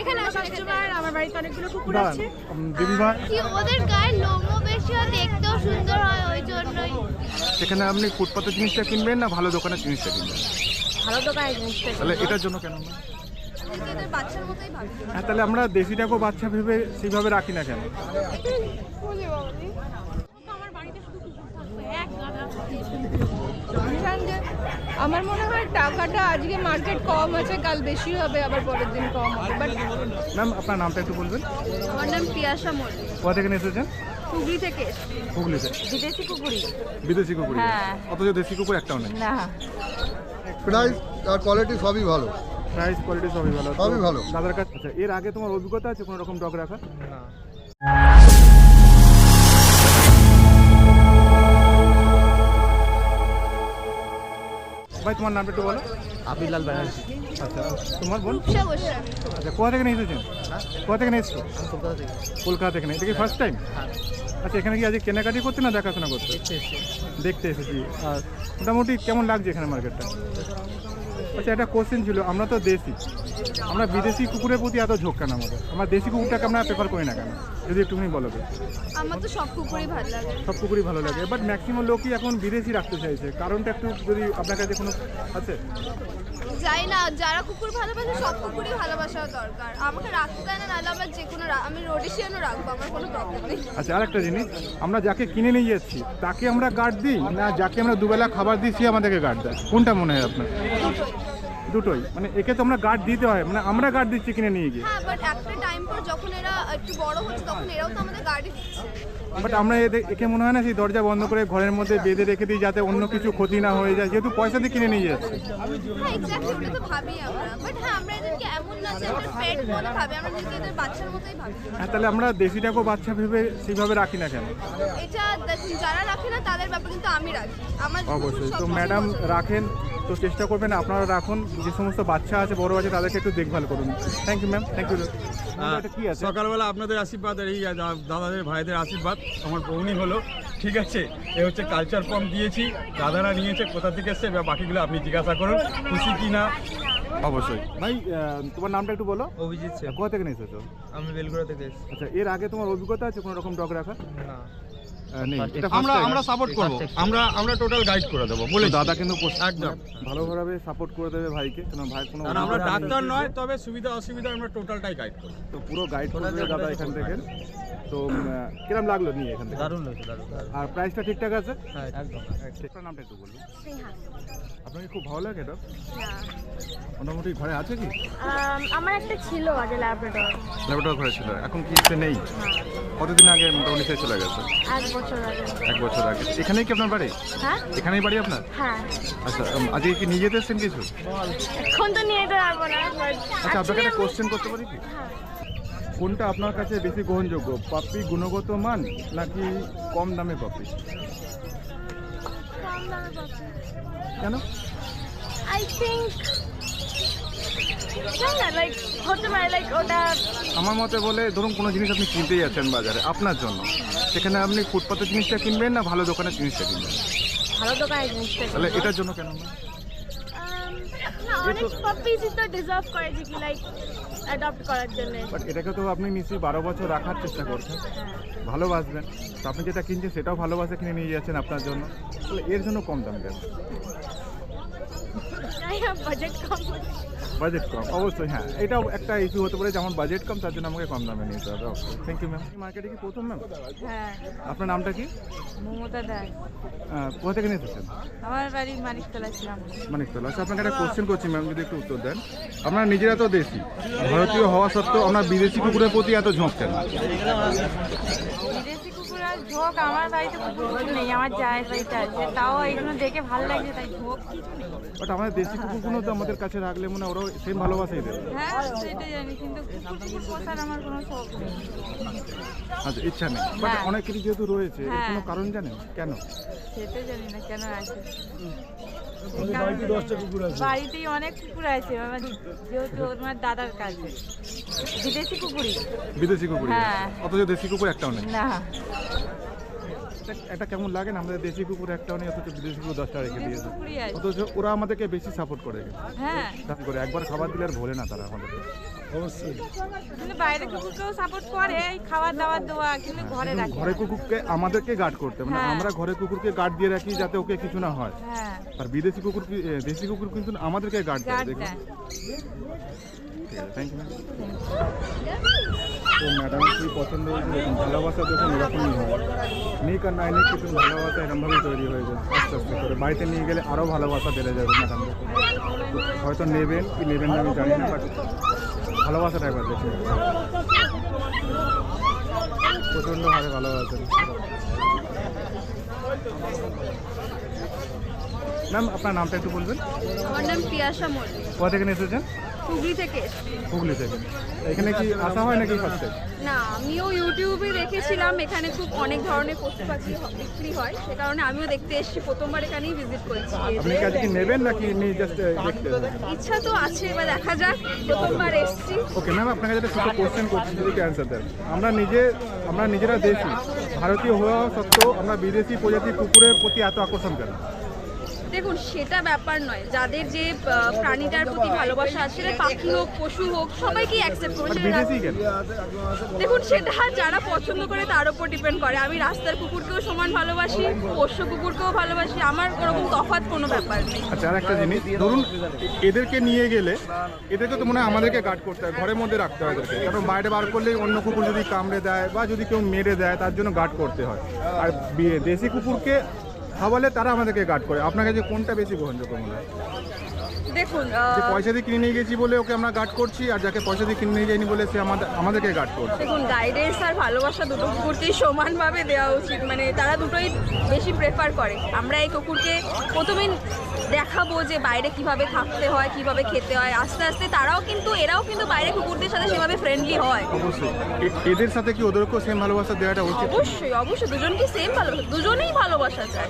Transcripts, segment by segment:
এখানে কাস্টমার আমার বাড়িতে অনেকগুলো কুকুর আছে। কি ওদের গায়ে লোমও বেশি হয়, দেখতেও সুন্দর হয়, ওই জন্যই। সেখানে আপনি ফুটপাতের জিনিসটা কিনবেন না ভালো দোকানের জিনিসটা কিনবেন? ভালো দোকানের জিনিসটা। তাহলে এটার জন্য কেন না? এদের বাচ্চার মতোই ভাবি। হ্যাঁ, তাহলে আমরা দেশিটাকেও বাচ্চা ভেবে সেইভাবে রাখি না কেন? আমার মনে হয় টাকাটা আজকে মার্কেট কম আছে, কাল বেশি হবে, আবার পরের দিন কম হবে। বাট ম্যাম আপনার নামটা একটু বলবেন? আমার নাম পিয়াসা মল্লিক, কোথা থেকে এসেছেন? হুগলি থেকে। হুগলিতে। বিদেশি কুকুরই। বিদেশি কুকুর? হ্যাঁ। অথচ দেশি কুকুর একটাও নেই। না, প্রাইস আর কোয়ালিটি সবই ভালো। প্রাইস কোয়ালিটি সবই ভালো। সবই ভালো। দাদার কাছে আচ্ছা, এর আগে তোমার অভিজ্ঞতা আছে কোনো রকম ডগ রাখা? না। ভাই তোমার নামটা একটু বলো। আপিলাল ব্যানার্জি। আচ্ছা, তোমার বোন? রূপসা গোস্বামী। আচ্ছা, কোথা থেকে নিয়ে এসেছেন? কোথা থেকে নিয়ে এসছো? আমি কলকাতা থেকে। কলকাতা থেকে নিয়ে, এটা কি ফার্স্ট টাইম? হ্যাঁ, আচ্ছা, এখানে কি আজকে কেনাকাটি করতে না দেখাশোনা করতে? দেখতে এসেছি। দেখতে এসেছি। আর মোটামুটি কেমন লাগছে এখানে মার্কেটটা? আচ্ছা, একটা কোশ্চেন ছিল, আমরা তো দেশি, আমরা বিদেশি কুকুরের প্রতি এত ঝোঁক কেন আমাদের? আমরা দেশি কুকুরটাকে আমরা প্রেফার করি না কেন, যদি একটুখানি বলো তো? আমার তো সব কুকুরই ভালো লাগে। সব কুকুরই ভালো লাগে, বাট ম্যাক্সিমাম লোকই এখন বিদেশি রাখতে চাইছে, কারণটা একটু যদি আপনার কাছে কোনো আছে? যাই না, যারা কুকুর ভালোবাসে সব কুকুরই ভালোবাসা দরকার। আমাকে রাখতে দেয় না, নাহলে আমার যে কোনো আমি রোডিশিয়ানও রাখবো, আমার কোনো প্রবলেম নেই। আচ্ছা, আরেকটা জিনিস, আমরা যাকে কিনে নিয়ে যাচ্ছি তাকে আমরা গার্ড দিই না যাকে আমরা দুবেলা খাবার দিই সে আমাদেরকে গার্ড দেয়? কোনটা মনে হয় আপনার? দুটোই। মানে একে তো আমরা গার্ড দিতে হয়, মানে আমরা গার্ড দিচ্ছি কিনে নিয়ে গিয়ে। হ্যাঁ, বাট একটা টাইম পর যখন এরা একটু বড় হচ্ছে তখন এরাও তো আমাদের গাড়ি দিচ্ছে। বাট আমরা একে মনে হয় না সেই দরজা বন্ধ করে ঘরের মধ্যে বেঁধে রেখে দিই যাতে অন্য কিছু ক্ষতি না হয়ে যায়, যেহেতু পয়সা দিয়ে কিনে নিয়ে যাচ্ছি। হ্যাঁ, এক্স্যাক্টলি, ওটা তো ভাবি আমরা। বাট হ্যাঁ, আমরা এদেরকে এমন না যে আমরা পেট বলে ভাবি, আমরা নিজেদের বাচ্চার মতোই ভাবি। হ্যাঁ, তাহলে আমরা দেশিটাকেও বাচ্চা ভেবে সেইভাবে রাখি না কেন? এটা দেখুন, যারা রাখে না তাদের ব্যাপার, কিন্তু আমি রাখি। আমার অবশ্যই। তো ম্যাডাম রাখেন, তো চেষ্টা করবেন আপনারা রাখুন, যে সমস্ত বাচ্চা আছে বড় আছে তাদেরকে একটু দেখভাল করুন। Thank you ma'am, thank you. এটা কি আছে? সকালবেলা আপনাদের আশীর্বাদ আর এই দাদাদের ভাইদের আশীর্বাদ আমার বউনি হলো, ঠিক আছে। এ হচ্ছে কালচার ফর্ম দিয়েছি, দাদারা নিয়েছে, কোথা থেকে এসছে এবার বাকিগুলো আপনি জিজ্ঞাসা করুন, খুশি কি না। অবশ্যই। ভাই তোমার নামটা একটু বলো। অভিজিৎ সেন। কোথা থেকে নিয়ে এসেছো? আমি বেলগুড়া থেকে এসেছি। আচ্ছা, এর আগে তোমার অভিজ্ঞতা আছে কোনো রকম ডগ রাখা? না, নেই। এটা আমরা সাপোর্ট করবো, আমরা টোটাল গাইড করে দেবো বলে দাদা কিন্তু একদম ভালোভাবে সাপোর্ট করে দেবে ভাইকে, কারণ ভাই কোনো আর আমরা ডাক্তার নয়, তবে সুবিধা অসুবিধা আমরা টোটালটাই গাইড করবো। তো পুরো গাইড করে দেবে দাদা এখান থেকে। তো কিরম লাগলো নিয়ে এখান থেকে? দারুণ লাগছে, দারুণ। আর প্রাইসটা ঠিকঠাক আছে? হ্যাঁ, একদম। আপনার নামটা একটু বলুন। স্নেহা। আপনাকে খুব ভালো লাগে এটা? না, মোটামুটি ঘরে আছে কি? আমার একটা ছিল আগে ল্যাব্রাডর। ল্যাবরেটরি ঘরে ছিল, এখন কি সে নেই? কতদিন আগে মোটামুটি সে চলে গেছে? 1 বছর আগে। 1 বছর আগে। এখানেই কি আপনার বাড়ি? হ্যাঁ এখানেই বাড়ি আপনার? হ্যাঁ। আচ্ছা, আজকে কি নিয়ে যেতে এসেছেন কিছু? এখন তো নিয়ে যেতে পারবো না, বাট আচ্ছা, আপনাকে একটা কোশ্চেন করতে পারি কি? কোনটা আপনার কাছে বেশি গ্রহণযোগ্য, পাপ্পি গুণগত মান নাকি কম দামে পাপ্পি? কম দামে পাচ্ছি। কেন? আই থিঙ্ক না, লাইক হতে পারে, লাইক ওটা আমার মতে বলে, ধরুন কোনো জিনিস আপনি কিনতেই যাচ্ছেন বাজারে আপনার জন্য, সেখানে আপনি ফুটপাতের জিনিসটা কিনবেন না ভালো দোকানের জিনিসটা কিনবেন? ভালো দোকানের জিনিসটা। তাহলে এটার জন্য কেন না? না, অনেক পাপিজই তো ডিজার্ভ করে যে কি লাইক অ্যাডপ্ট করার জন্য। বাট এটাকে তো আপনি নিশ্চয়ই 12 বছর রাখার চেষ্টা করছেন, ভালোবাসবেন, তো আপনি যেটা কিনছেন সেটাও ভালোবাসে কিনে নিয়ে যাচ্ছেন আপনার জন্য, তাহলে এর জন্য কম দাম কেন? বাজেট কম। বাজেট কম, অবশ্যই। হ্যাঁ, এটাও একটা ইস্যু হতে পারে, যেমন বাজেট কম তার জন্য আমাকে কম দামে নিতে হবে। ওকে, থ্যাংক ইউ ম্যাম। মার্কেটে কি প্রথম ম্যাম? হ্যাঁ, আপনার নামটা কি? মমতা দাস। কোথা থেকে নিয়ে এসেছেন? আমার বাড়ি মানিকতলা ছিলাম। মানিকতলা। আচ্ছা, আপনাকে একটা কোশ্চেন করছি ম্যাম, যদি একটু উত্তর দেন। আপনারা নিজেরা তো দেশি, ভারতীয় হওয়া সত্ত্বেও আমরা বিদেশি কুকুরের প্রতি এত ঝোঁক কেন? বিদেশি কুকুর আর ঝোঁক, আমার বাড়িতে কুকুর কিছু নেই, আমার জায়ের বাড়িতে আছে, তাও এগুলো দেখে ভালো লাগছে, তাই ঝোঁক কিছু নেই। বাট আমাদের দেশি কুকুরগুলো তো আমাদের কাছে রাখলে মনে হয় ওরাও সেম ভালোবাসাই দেবে। হ্যাঁ, সেটা জানি, কিন্তু কুকুর পোষার আমার কোনো শখ নেই। আচ্ছা, ইচ্ছা নেই, বাট হ্যাঁ। অনেক কিছু যেহেতু রয়েছে, এর হ্যাঁ। কোনো কারণ জানেন কেন? সেটা জানি না কেন আছে। বাড়িতেই অনেক কুকুর আছে আমার, যেহেতু আমার দাদার কাছে বিদেশি কুকুরই। বিদেশি কুকুর? হ্যাঁ। অথচ দেশি কুকুর একটাও নেই। না, এটা কেমন লাগে না, আমাদের দেশি কুকুর একটাও নেই, অথচ বিদেশি কুকুর 10টা রেখে দেশি দিয়েছে, কুকুরই আছে। অথচ ওরা আমাদেরকে বেশি সাপোর্ট করে, হ্যাঁ, করে একবার খাবার দিলে আর ভোলে না তারা আমাদেরকে। অবশ্যই কিন্তু বাইরে কুকুরকেও সাপোর্ট করে, এই খাবার দাবার দেওয়া, কিন্তু ঘরে রাখে। ঘরে কুকুরকে আমাদেরকে গার্ড করতে, মানে হ্যাঁ। আমরা ঘরে কুকুরকে গার্ড দিয়ে রাখি যাতে ওকে কিছু না হয়, হ্যাঁ, আর বিদেশি কুকুর দেশি কুকুর কিন্তু আমাদেরকে গার্ড করে। গার্ড দেখুন, দেয়। ঠিক আছে, থ্যাংক ইউ। তো ম্যাডাম কি পছন্দ হয়েছে, দেখুন ভালোবাসা দেখুন এরকমই হয়, নিক আর নাই নিক কিন্তু ভালোবাসা এরকমভাবেই তৈরি হয়ে যায় আস্তে আস্তে করে। বাড়িতে নিয়ে গেলে আরও ভালোবাসা বেড়ে যাবে ম্যাডাম, হয়তো নেবেন কি নেবেন না আমি জানি না, বাট ভালোবাসাটা একবার দেখুন, প্রচণ্ড হারে ভালোবাসেন। ম্যাম আপনার নামটা একটু বলবেন? আমার নাম পিয়াসা মল্লিক, কোথা থেকে এসেছেন? হুগলি থেকে এসেছি। হুগলি থেকে। এখানে কি আসা হয় নাকি ফার্স্ট টাইম? না, আমিও ইউটিউবে দেখেছিলাম এখানে খুব অনেক ধরনের পশু পাখি বিক্রি হয়, সে কারণে আমিও দেখতে এসেছি, প্রথমবার এখানেই ভিজিট করেছি। আপনি কি আজকে নেবেন নাকি এমনি জাস্ট দেখতে? ইচ্ছা তো আছে, এবার দেখা যাক, প্রথমবার এসেছি। ওকে ম্যাম, আপনাকে যেটা ছোটো কোশ্চেন করছি যদি অ্যান্সার দেন। আমরা নিজেরা দেশি ভারতীয় হওয়া সত্ত্বেও আমরা বিদেশি প্রজাতির কুকুরের প্রতি এত আকর্ষণ কেন? দেখুন, সেটা ব্যাপার নয়, যাদের যে প্রাণীটার প্রতি ভালোবাসা আছে, সেটা পাখি হোক পশু হোক সবাইকেই অ্যাকসেপ্ট করে। আর বিদেশি কেন? দেখুন, সেটা যারা পছন্দ করে তার উপর ডিপেন্ড করে। আমি রাস্তার কুকুরকেও সমান ভালোবাসি, পোষ্য কুকুরকেও ভালোবাসি, আমার ওরকম তফাৎ কোনো ব্যাপার নেই। আচ্ছা, আর একটা জিনিস ধরুন, এদেরকে নিয়ে গেলে এদেরকে তো মনে হয় আমাদেরকে গার্ড করতে হয়, ঘরের মধ্যে রাখতে হয় এদেরকে, কারণ বাইরে বার করলেই অন্য কুকুর যদি কামড়ে দেয় বা যদি কেউ মেরে দেয় তার জন্য গার্ড করতে হয়। আর দেশি কুকুরকে খাওয়ালে তারা আমাদেরকে গার্ড করে। আপনার কাছে কোনটা বেশি গ্রহণযোগ্য মনে হয়? দেখুন, যে পয়সা দিয়ে কিনে নিয়ে গেছি বলে ওকে আমরা গার্ড করছি, আর যাকে পয়সা দিয়ে কিনে নিয়ে যাইনি বলে সে আমাদেরকে গার্ড করছে? দেখুন, গাইডেন্স আর ভালোবাসা দুটো কুকুরকেই সমানভাবে দেওয়া উচিত, মানে তারা দুটোই বেশি প্রেফার করে। আমরা এই কুকুরকে প্রথমে দেখাবো যে বাইরে কিভাবে থাকতে হয়, কিভাবে খেতে হয়, আস্তে আস্তে এরাও কিন্তু বাইরে কুকুরদের সাথে সেভাবে ফ্রেন্ডলি হয়। অবশ্যই এদের সাথে কি ওদেরকেও সেম ভালোবাসা দেওয়াটা উচিত? অবশ্যই দুজনকে সেম ভালোবাসা, দুজনেই ভালোবাসা চায়।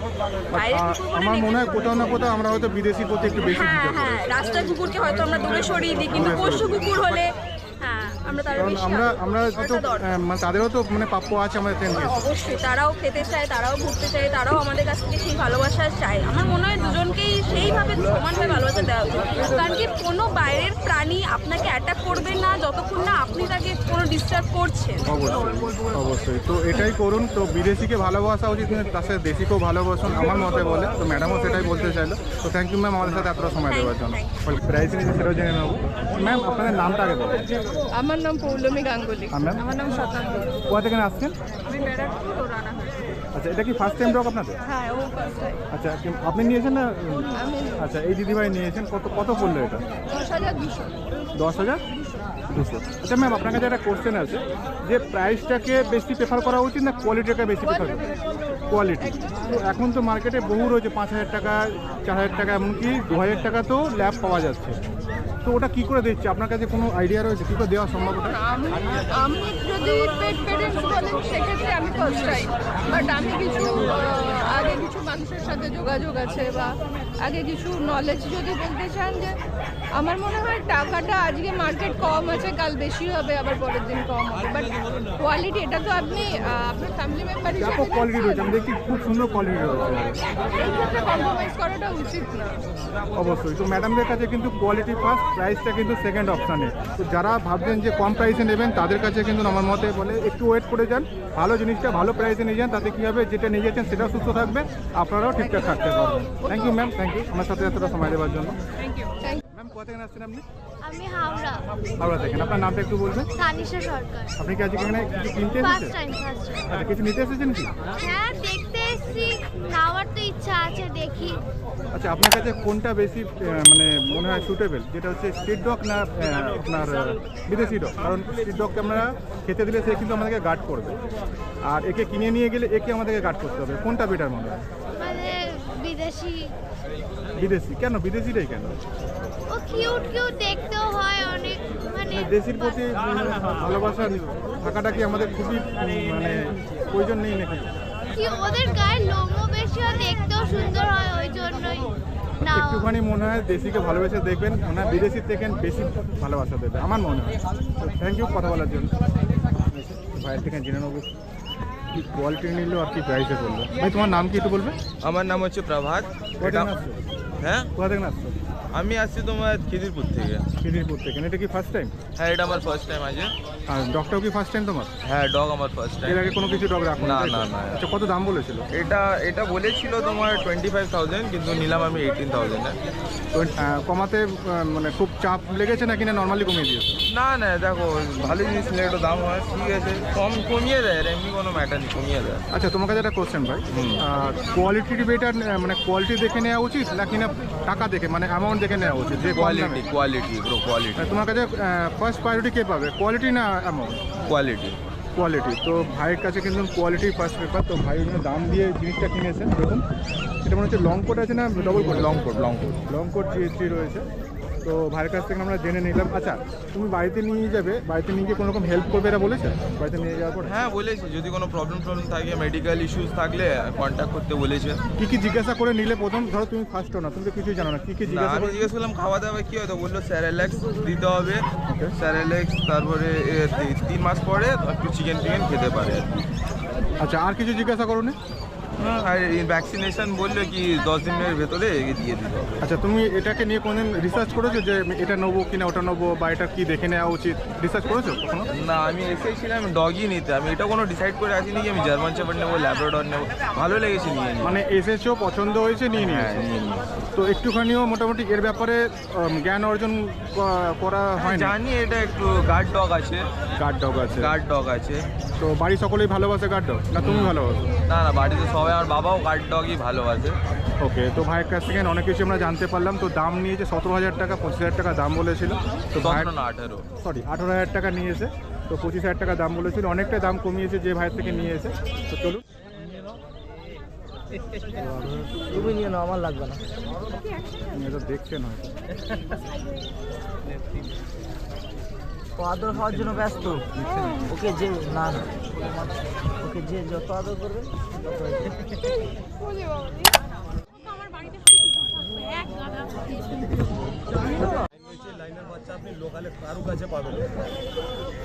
বাইরে কুকুর বলে আমার মনে হয় কোথাও না কোথাও আমরা হয়তো বিদেশির প্রতি একটু বেশি দিতে পারি। হ্যাঁ, রাস্তার কুকুরকে হয়তো আমরা দূরে সরিয়ে দিই, কিন্তু পোষ্য কুকুর হলে হ্যাঁ আমরা তার কারণ বেশি আমরা তো মানে তাদেরও তো মানে প্রাপ্য আছে আমাদের ট্রেন। অবশ্যই তারাও খেতে চায়, তারাও ঘুরতে চায়, তারাও আমাদের কাছ থেকে সেই ভালোবাসা চায়। আমার মনে হয় দুজনকেই সেইভাবে সমানভাবে ভালোবাসা দেওয়া উচিত, কারণ কি কোনো বাইরের প্রাণী আপনাকে অ্যাটাক করবে না যতক্ষণ না আপনি তাকে কোনো ডিস্টার্ব করছেন। অবশ্যই তো এটাই করুন। তো বিদেশিকে ভালোবাসা উচিত, কিন্তু তার সাথে দেশিকেও ভালোবাসুন আমার মতে বলে। তো ম্যাডামও সেটাই বলতে চাইলো। তো থ্যাংক ইউ ম্যাম আমাদের সাথে এতটা সময় দেওয়ার জন্য। প্রাইস নিয়ে সেটাও জেনে নেব। ম্যাম আপনাদের নামটা আগে বলুন। আমার নাম পৌলমী গাঙ্গুলি। ম্যাম আমার নাম শতাব্দী। কোথা থেকে আসছেন? আমি ব্যারাকপুর ও রানাঘাট। আচ্ছা, এটা কি ফার্স্ট টাইম ডগ আপনাদের? হ্যাঁ, ও ফার্স্ট টাইম। আচ্ছা, আপনি নিয়েছেন না? আমি আচ্ছা, এই দিদিভাই নিয়েছেন। কত পড়লো এটা? 10,200। 10,200। আচ্ছা ম্যাম, আপনার কাছে একটা কোশ্চেন আছে যে প্রাইসটাকে বেশি প্রেফার করা উচিত না কোয়ালিটিটাকে বেশি প্রেফার করা? কোয়ালিটি। তো এখন তো মার্কেটে বহু রয়েছে, 5,000 টাকা, 4,000 টাকা, এমনকি 2,000 টাকা তো ল্যাব পাওয়া যাচ্ছে। তো ওটা কী করে দিচ্ছে? আপনার কাছে কোনো আইডিয়া রয়েছে কী করে দেওয়া সম্ভব ওটা? আমি যদি পেট পেরেন্টস বলেন সেক্ষেত্রে আমি ফার্স্ট টাইম, বাট আমি কিছু আগে কিছু মানুষের সাথে যোগাযোগ আছে বা আগে কিছু নলেজ যদি বলতে চান, যে আমার মনে হয় টাকাটা আজকে মার্কেট কম আছে, কাল বেশি হবে, আবার পরের দিন কম হবে, বাট কোয়ালিটি এটা তো আপনি আপনার ফ্যামিলি মেম্বার হিসেবে ব্যাপক কোয়ালিটি রয়েছে, আমি দেখছি খুব সুন্দর কোয়ালিটি রয়েছে। এই ক্ষেত্রে কম্প্রোমাইজ করাটা উচিত না। অবশ্যই। তো ম্যাডামদের কাছে কিন্তু কোয়ালিটি ফার্স্ট, প্রাইসটা কিন্তু সেকেন্ড অপশানে। তো যারা ভাবছেন যে কম প্রাইসে নেবেন তাদের কাছে কিন্তু আমার মতে বলে একটু ওয়েট করে যান, ভালো জিনিসটা ভালো প্রাইসে নিয়ে যান, তাতে কী হবে যেটা নিয়ে যাচ্ছেন সেটাও সুস্থ থাকবে, আপনারাও ঠিকঠাক থাকতে পারবেন। Thank you ma'am, thank you আমার সাথে এতটা সময় দেওয়ার জন্য। ম্যাম কোথা থেকে আসছেন আপনি? আমি হাওড়া। হাওড়া থেকে। আপনার নামটা একটু বলবেন? তানিশা সরকার। আপনি কি আজকে এখানে কিছু কিনতে ফার্স্ট এসেছেন? টাইম। আচ্ছা, কিছু নিতে এসেছেন কি? হ্যাঁ, দেখতে এসেছি, নেওয়ার তো ইচ্ছা আছে, দেখি। আচ্ছা, আপনার কাছে কোনটা বেশি মানে মনে হয় সুটেবল, যেটা হচ্ছে স্ট্রিট ডগ না আপনার বিদেশি ডগ? কারণ স্ট্রিট ডগকে আমরা খেতে দিলে সে কিন্তু আমাদেরকে গার্ড করবে, আর একে কিনে নিয়ে গেলে একে আমাদেরকে গার্ড করতে হবে। কোনটা বেটার মনে হয়? মানে বিদেশি। বিদেশি কেন? বিদেশিটাই কেন? ও কিউট কিউট দেখতেও হয় অনেক, মানে দেশির প্রতি ভালোবাসা থাকাটা কি আমাদের খুবই মানে প্রয়োজন নেই নাকি? কি ওদের গায়ের লোমও বেশি হয়, দেখতেও সুন্দর হয়, ওই জন্যই না। একটুখানি মনে হয় দেশিকে ভালোবেসে দেখবেন, মনে হয় বিদেশির থেকে বেশি ভালোবাসা দেবে আমার মনে হয়। থ্যাংক ইউ কথা বলার জন্য। ভাইয়ের থেকে জেনে নেবো কি কোয়ালিটি নিল আর কি প্রাইসে করলো? ভাই তোমার নাম কি একটু বলবে? আমার নাম হচ্ছে প্রভাত। কোথা থেকে আসছো? হ্যাঁ, কোথা থেকে আসছো? আমি আসছি তোমার খিদিরপুর থেকে। খিদিরপুর থেকে। এটা কি ফার্স্ট টাইম? হ্যাঁ, এটা আমার ফার্স্ট টাইম আছে। আর ডগটাও কি ফার্স্ট টাইম তোমার? হ্যাঁ, ডগ আমার ফার্স্ট টাইম। এর আগে কোনো কিছু ডগ রাখো? না, না, না। আচ্ছা, কত দাম বলেছিল? এটা বলেছিল তোমার 25,000, কিন্তু নিলাম আমি 18,000। তো কমাতে মানে খুব চাপ লেগেছে নাকি না নর্মালি কমিয়ে দিয়েছে? না না, দেখো ভালো জিনিস নিলে একটু দাম হয়, ঠিক আছে, কমিয়ে দেয়, এমনি কোনো ম্যাটার নেই, কমিয়ে দেয়। আচ্ছা, তোমার কাছে একটা কোশ্চেন ভাই, কোয়ালিটি বেটার মানে কোয়ালিটি দেখে নেওয়া উচিত নাকি না টাকা দেখে মানে অ্যামাউন্ট দেখে নেওয়া উচিত? যে কোয়ালিটি ব্রো, কোয়ালিটি। তোমার কাছে ফার্স্ট প্রায়োরিটি কে পাবে, কোয়ালিটি না অ্যামাউন্ট? কোয়ালিটি। তো ভাইয়ের কাছে কিন্তু কোয়ালিটি ফার্স্ট পেপার। তো ভাই ওখানে দাম দিয়ে জিনিসটা কিনেছেন। দেখুন, এটা মনে হচ্ছে লং কোট আছে না double coat? Long coat GST রয়েছে। তো ভাইয়ের কাছ থেকে আমরা জেনে নিলাম। আচ্ছা, তুমি বাড়িতে নিয়ে যাবে, বাড়িতে নিয়ে গিয়ে কোনো রকম হেল্প করবে এটা বলেছে বাড়িতে নিয়ে যাওয়ার পরে? হ্যাঁ, বলেছি যদি কোনো প্রবলেম থাকে, মেডিকেল ইস্যুস থাকলে কন্ট্যাক্ট করতে বলেছে। কি জিজ্ঞাসা করে নিলে প্রথম? ধরো তুমি ফার্স্ট না, তুমি তো কিছুই জানো না, কি জিজ্ঞাসা আমি করে? জিজ্ঞেস করলাম খাওয়া দাওয়া কি হয়, তো বললো স্যারেলেক্স দিতে হবে। স্যারেলেক্স, তারপরে 3 মাস পরে একটু চিকেন খেতে পারে। আচ্ছা, আর কিছু জিজ্ঞাসা করো না? আর ভ্যাকসিনেশন বললো কি 10 দিনের ভেতরে দিয়ে দিতে হবে। আচ্ছা, তুমি এটাকে নিয়ে কোনদিন রিসার্চ করেছো যে এটা নেবো কিনা ওটা নেবো, বা এটা কি দেখে নেওয়া উচিত, রিসার্চ করেছো কখনো? না, আমি এসেছিলাম ডগই নিতে, আমি এটা কোনো ডিসাইড করে আসিনি কি আমি জার্মান শেপার্ড নেবো, ল্যাব্রাডর নেবো। ভালো লেগেছে নিয়ে মানে এসেছো, পছন্দ হয়েছে, নিয়ে নিয়েছো। তো একটুখানিও মোটামুটি এর ব্যাপারে জ্ঞান অর্জন করা হয় না? জানি এটা একটু গার্ড ডগ আছে। গার্ড ডগ আছে। তো বাড়ি সকলেই ভালোবাসে গার্ড ডগ না তুমি ভালোবাসো? না না, বাড়িতে সবাই, আমার বাবাও গার্ড ডগই ভালোবাসে। ওকে, তো ভাইয়ের কাছ থেকে অনেক কিছু আমরা জানতে পারলাম। তো দাম নিয়েছে 17,000 টাকা, 25,000 টাকা দাম বলেছিল। তো 18,000 টাকা নিয়েছে। তো 25,000 টাকা দাম বলেছিল, অনেকটা দাম কমিয়েছে যে ভাইয়ের থেকে নিয়েছে। তো চলুন, তুমি নিয়ে নাও, আমার লাগবে না। এটা দেখছেন হয়তো আদর হওয়ার জন্য ব্যস্ত। ওকে যে না ওকে যে যত আদর করবে লাইনের বাচ্চা আপনি লোকালে কারো কাছে পাবেন।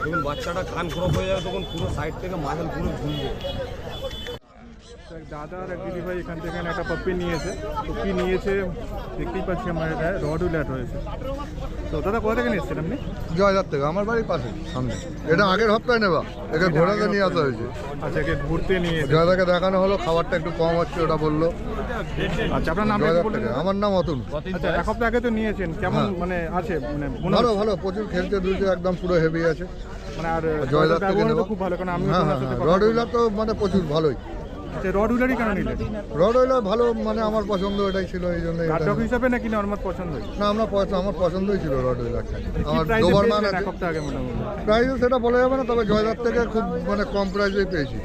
যখন বাচ্চাটা কান খরচ হয়ে যাবে তখন পুরো সাইড থেকে মাঝাল পুরো ঝুলবে। এক দাদা আর এক দিদি ভাই এখান থেকে একটা পাপ্পি নিয়েছে। তো কি নিয়েছে দেখতেই পাচ্ছি, আমার এটা রড উইলার রয়েছে। তো দাদা কোথা থেকে নিয়েছেন আপনি? জয়দার থেকে, আমার বাড়ির পাশে সামনে। এটা আগের সপ্তাহে নেবা, একে ঘোরাতে নিয়ে আসা হয়েছে। আচ্ছা, একে ঘুরতে নিয়ে জয়দাকে দেখানো হলো, খাবারটা একটু কম হচ্ছে ওটা বললো। আচ্ছা, আপনার নাম? জয়দার থেকে। আমার নাম অতুল। আচ্ছা, এক সপ্তাহ আগে তো নিয়েছেন, কেমন মানে আছে? মানে ভালো, প্রচুর খেলতে দুলছে, একদম পুরো হেভি আছে। মানে আর জয়দার থেকে ব্যবহার তো নেবো। খুব ভালো, কারণ আমি হ্যাঁ, রড উইলার তো মানে প্রচুর ভালোই। আচ্ছা, রড উইলারই কেন নিলেন? রড উইলার ভালো, মানে আমার পছন্দ এটাই ছিল, এই জন্য। গার্ড ডগ হিসাবে নাকি নর্মাল পছন্দ? না, আমার পছন্দই ছিল রড উইলারটা। আমার প্রাইসে ডোবারম্যান পেয়েছিলেন আছে। এক সপ্তাহ আগে মোটামুটি? প্রাইস সেটা বলা যাবে না, তবে জয়দার থেকে খুব মানে কম প্রাইসে পেয়েছি।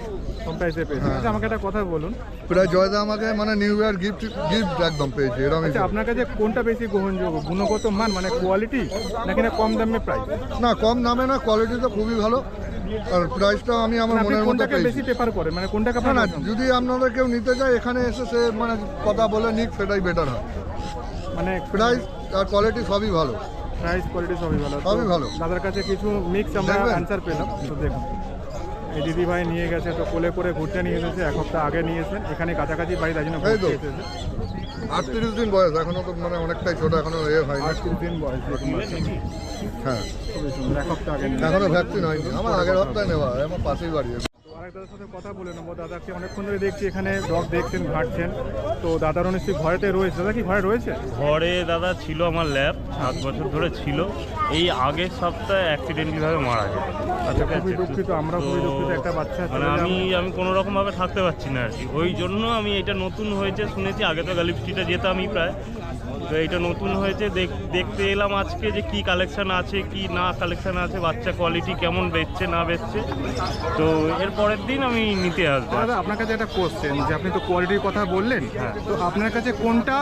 কম প্রাইসে পেয়েছি। আচ্ছা, আমাকে একটা কথা বলুন। প্রায় জয়দা আমাকে মানে নিউ ইয়ার গিফট একদম পেয়েছি, এরকম। আচ্ছা, আপনার কাছে কোনটা বেশি গ্রহণযোগ্য, গুণগত মান মানে কোয়ালিটি নাকি না কম দামে প্রাইস? না, কম দামে না, কোয়ালিটি তো খুবই ভালো, আর প্রাইসটাও আমি আমার আপনি মনের মতো কোনটাকে পেয়েছি। বেশি প্রেফার করেন, মানে কোনটাকে না আপনার না, পছন্দ? যদি আপনারা কেউ নিতে চায় এখানে এসে সে মানে কথা বলে নিক, সেটাই বেটার হয়। মানে প্রাইস আর কোয়ালিটি সবই ভালো। প্রাইস কোয়ালিটি সবই ভালো। সবই ভালো। দাদার কাছে কিছু মিক্স আমরা দেখবেন? অ্যান্সার পেলাম। তো দেখুন, এই দিদি ভাই নিয়ে গেছে, তো কোলে করে ঘুরতে নিয়ে এসেছে, এক সপ্তাহ আগে নিয়েছেন। এখানে কাছাকাছি বাড়ি, তাই জন্য এই তো। ঘুরতে এসেছে। 38 দিন বয়স, এখনো তো মানে অনেকটাই ছোট, এখনো হয়নি। 38 দিন বয়স। হ্যাঁ, খুবই সুন্দর, এক সপ্তাহ আগে নিয়েছে। এখনো ভ্যাকসিন হয়নি, আমার আগের সপ্তাহে নেওয়া, আমার পাশেই বাড়ি। আরেক দাদার সাথে কথা বলে নেবো। দাদাকে অনেকক্ষণ ধরে দেখছি এখানে ডগ দেখছেন, ঘাটছেন। তো দাদার নিশ্চয়ই ঘরেতে রয়েছে। দাদা কি ঘরে রয়েছে? ঘরে দাদা ছিল আমার ল্যাব, 7 বছর ধরে ছিল। এই আগের সপ্তাহে অ্যাক্সিডেন্টালিভাবে মারা গেছে। আচ্ছা, খুবই দুঃখিত, আমরা খুবই দুঃখিত। একটা বাচ্চা মানে আমি কোনো রকমভাবে থাকতে পারছি না আর কি। ওই জন্য আমি এটা নতুন হয়েছে শুনেছি, আগে তো গালিব স্ট্রিটে যেতামই প্রায়। তো এইটা নতুন হয়েছে, দেখতে এলাম আজকে যে কি কালেকশান আছে কি না কালেকশান আছে, বাচ্চা কোয়ালিটি কেমন বেচছে না বেচছে। তো এর পরের দিন আমি নিতে আসবো। দাদা, আপনার কাছে একটা কোশ্চেন, যে আপনি তো কোয়ালিটির কথা বললেন, তো আপনার কাছে কোনটা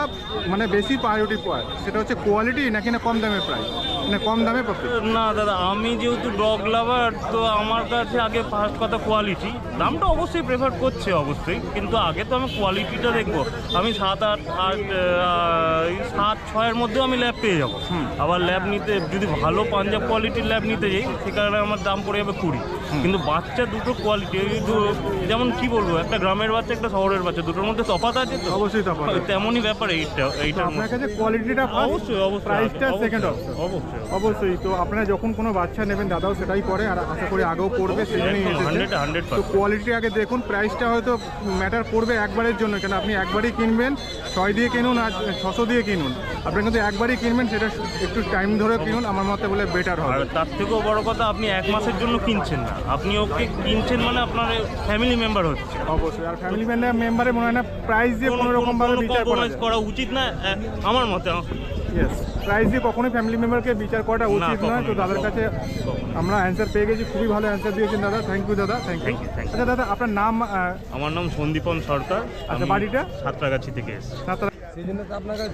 মানে বেশি প্রায়োরিটি পায়, সেটা হচ্ছে কোয়ালিটি নাকি না কম দামের প্রাইস? মানে কম দামে পাবে? না দাদা, আমি যেহেতু ডগ লাভার, তো আমার কাছে আগে ফার্স্ট কথা কোয়ালিটি। দামটা অবশ্যই প্রেফার করছে অবশ্যই, কিন্তু আগে তো আমি কোয়ালিটিটা দেখবো। আমি 7-6-এর মধ্যেও আমি ল্যাব পেয়ে যাবো। আবার ল্যাব নিতে যদি ভালো পাঞ্জাব কোয়ালিটির ল্যাব নিতে যাই, সেখানে আমার দাম পড়ে যাবে 20। কিন্তু বাচ্চা দুটো কোয়ালিটি, যেমন কি বলবো, একটা গ্রামের বাচ্চা একটা শহরের বাচ্চা, দুটোর মধ্যে তফাৎ আছে তো। অবশ্যই তফাৎ আছে। তেমনই ব্যাপার এইটার আপনার কাছে কোয়ালিটিটা অবশ্যই অবশ্যই প্রাইসটা সেকেন্ড অপশন। অবশ্যই অবশ্যই। তো আপনারা যখন কোনো বাচ্চা নেবেন, দাদাও সেটাই করে, আর আশা করি আগেও করবে, সেই জন্যই এসেছে। 100% তো কোয়ালিটি আগে দেখুন, প্রাইসটা হয়তো ম্যাটার করবে একবারের জন্য, কেন আপনি একবারই কিনবেন, 6 দিয়ে কিনুন আর 600 দিয়ে কিনুন, আপনি কিন্তু একবারই কিনবেন, সেটা একটু টাইম ধরে কিনুন, আমার মতে বলে বেটার আর হবে। তার থেকেও বড় কথা, আপনি 1 মাসের জন্য কিনছেন না, আপনি ওকে কিনছেন মানে আপনার ফ্যামিলি মেম্বার হচ্ছে। অবশ্যই। আর ফ্যামিলি মেম্বারে মনে হয় না প্রাইস দিয়ে কোনো রকমভাবে বিচার করা যায়। করা উচিত না আমার মতে। ইয়েস, প্রাইস দিয়ে কখনোই ফ্যামিলি মেম্বারকে বিচার করাটা উচিত নয়। তো দাদার কাছে আমরা অ্যান্সার পেয়ে গেছি, খুবই ভালো অ্যান্সার দিয়েছেন দাদা। থ্যাংক ইউ দাদা, থ্যাংক ইউ। আচ্ছা দাদা, আপনার নাম? আমার নাম সন্দীপন সরকার। আচ্ছা, বাড়িটা? সাঁতরাগাছি থেকে এসেছি। সেই জন্য তো আপনাকে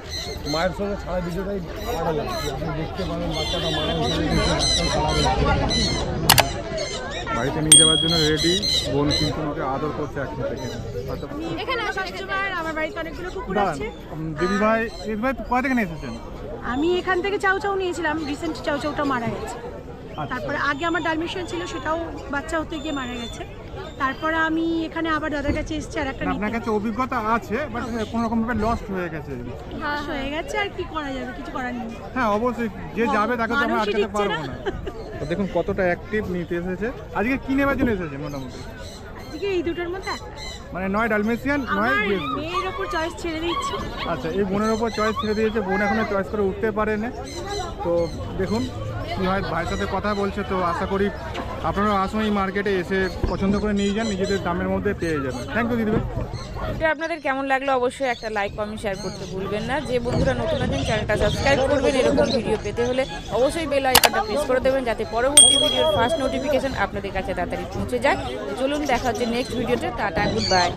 মায়ের সঙ্গে সারা ভিডিওটাই পাঠালাম, আপনি দেখতে পারেন বাচ্চাটা মায়ের বাড়িতে নিয়ে যাওয়ার জন্য রেডি। বোন কিন্তু আমাকে আদর করছে এখন থেকে। এখানে আসার সময় আমার বাড়িতে অনেকগুলো কুকুর আছে। দিদিভাই কোথা থেকে নিয়ে এসেছেন? আমি এখান থেকে চাউ চাউ নিয়েছিলাম, রিসেন্ট চাউ চাউটা মারা গেছে। তারপরে আগে আমার ডালমেশিয়ান ছিল, সেটাও বাচ্চা হতে গিয়ে মারা গেছে। তারপরে আমি এখানে আবার দাদার কাছে এসেছি আর একটা। আপনার কাছে অভিজ্ঞতা আছে, বাট কোনো রকম ভাবে লস্ট হয়ে গেছে। হ্যাঁ, হয়ে গেছে, আর কি করা যাবে, কিছু করার নেই। হ্যাঁ অবশ্যই, যে যাবে তাকে তো আমরা আটকাতে পারবো না। তো দেখুন কতটা অ্যাক্টিভ নিতে এসেছে। আজকে কি নেবার জন্য এসেছে মোটামুটি? আজকে এই দুটোর মধ্যে মানে 9 ডালমেশিয়ান, 9 গিফট। মেয়ের ওপর চয়েস ছেড়ে দিচ্ছি। আচ্ছা, এই বোনের ওপর চয়েস ছেড়ে দিয়েছে, বোন এখনো চয়েস করে উঠতে পারেনি। তো দেখুন কি হয়, ভাইয়ের সাথে কথা বলছে। তো আশা করি আপনারা আসুন এই মার্কেটে, এসে পছন্দ করে নিয়ে যান, নিজেদের দামের মধ্যে পেয়ে যাবেন। থ্যাংক ইউ দিদিভাই। এটা আপনাদের কেমন লাগলো অবশ্যই একটা লাইক কমেন্ট শেয়ার করতে ভুলবেন না। যে বন্ধুরা নতুন আছেন চ্যানেলটা সাবস্ক্রাইব করবেন, এরকম ভিডিও পেতে হলে অবশ্যই বেল আইকনটা প্রেস করে দেবেন, যাতে পরবর্তী ভিডিওর ফার্স্ট নোটিফিকেশন আপনাদের কাছে তাড়াতাড়ি পৌঁছে যায়। চলুন দেখা হচ্ছে নেক্সট ভিডিওতে। Tata, good bye.